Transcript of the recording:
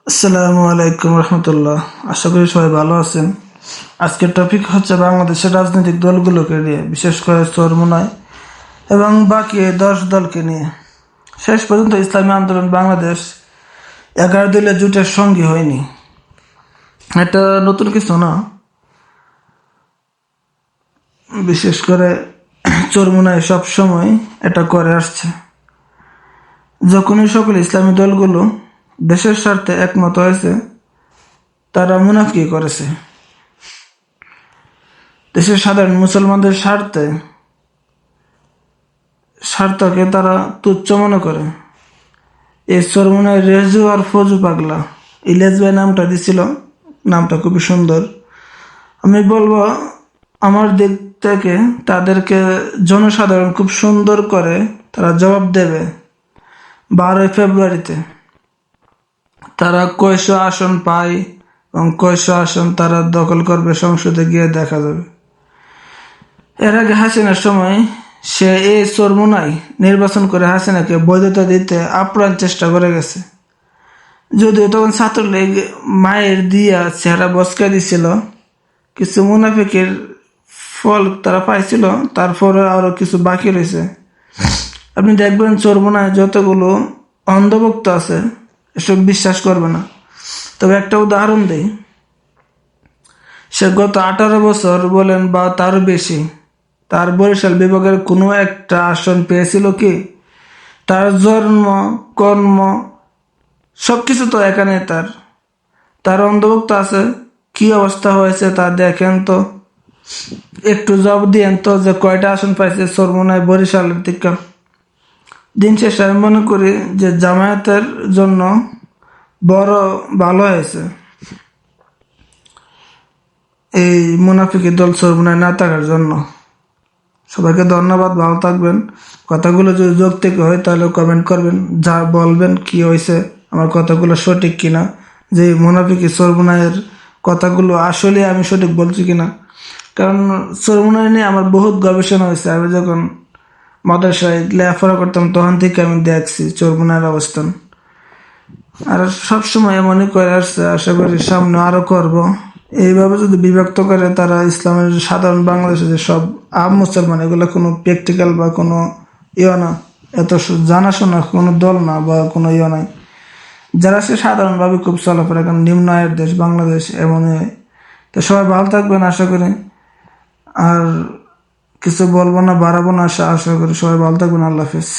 আসসালামু আলাইকুম রহমতুল্লাহ। আশা করি সবাই ভালো আছেন। আজকের টপিক হচ্ছে বাংলাদেশের রাজনৈতিক দলগুলোকে নিয়ে, বিশেষ করে চরমোনাই এবং বাকি 10 দলকে নিয়ে। শেষ পর্যন্ত ইসলামী আন্দোলন বাংলাদেশ 11 দলীয় জোটের সঙ্গী হয়নি। এটা নতুন কিছু না। বিশেষ করে চরমোনাই সবসময় এটা করে আসছে। যখনই সকল ইসলামী দলগুলো দেশের স্বার্থে একমত হয়েছে, তারা মুনাফিকি করেছে। দেশের সাধারণ মুসলমানদের স্বার্থকে তারা তুচ্ছ মনে করে। এই চরমোনাই রেজু আর ফজু পাগলা, ইলিয়াস ভাই নামটা দিছিল, নামটা খুবই সুন্দর। আমি বলবো আমার দিক থেকে তাদেরকে জনসাধারণ খুব সুন্দর করে তারা জবাব দেবে 12ই ফেব্রুয়ারিতে। তারা কয়শো আসন পায় এবং কয়শো আসন তারা দখল করবে সংসদে গিয়ে দেখা যাবে। এর আগে হাসিনার সময় সে এই চরমোনাই নির্বাচন করে হাসিনাকে বৈধতা দিতে আপ্রাণ চেষ্টা করে গেছে। যদিও তখন ছাত্রলীগ মায়ের দিয়া চেহারা বসকা দিছিল, কিছু মুনাফিকের ফল তারা পাইছিল, তারপরে আরো কিছু বাকি রয়েছে। আপনি দেখবেন চরমোনায় যতগুলো অন্ধভক্ত আছে এসব বিশ্বাস করবে না। তবে একটা উদাহরণ দেই, সে গত 18 বছর বলেন বা তারও বেশি তার বরিশাল বিভাগের কোনো একটা আসন পেয়েছিল কি? তার জন্ম, কর্ম সবকিছু তো এখানে। তার অন্ধভুক্ত আছে, কি অবস্থা হয়েছে তা দেখেন তো, একটু জব দিয়েন তো যে কয়টা আসন পাইছে চরমোনাই বরিশালের দিকে। দিন শেষে আমি মনে করি যে জামায়াতের জন্য বড় ভালো হয়েছে এই মুনাফিকি দল চরমোনাই না থাকার জন্য। সবাইকে ধন্যবাদ, ভালো থাকবেন। কথাগুলো যদি যৌক্তিক হয় তাহলে কমেন্ট করবেন, যা বলবেন কি হয়েছে, আমার কথাগুলো সঠিক কিনা, যে মুনাফিকি চরমোনাইয়ের কথাগুলো আসলে আমি সঠিক বলছি কিনা। কারণ চরমোনাই নিয়ে আমার বহুত গবেষণা হয়েছে। আমি যখন মাদ্রাসায় লেখাপড়া করতাম তখন থেকে আমি দেখছি চরমোনাইয়ের অবস্থান, আর সবসময় এমনই করে আসছে। আশা করি সামনে আরো করব। এইভাবে যদি বিভক্ত করে তারা ইসলামের সাধারণ বাংলাদেশে যে সব মুসলমান, এগুলো কোনো প্র্যাকটিক্যাল বা কোনো না, এত জানাশোনা কোনো দল না বা কোনো নাই। যারা সে সাধারণভাবে খুব চলাফেরা, কারণ নিম্ন আয়ের দেশ বাংলাদেশ এমনই হয়। তো সবাই ভালো থাকবেন আশা করি। আর কিছু বলবো না, বাড়াবো না, আশা করি সবাই ভালো থাকবেন। আল্লাহ হাফেজ।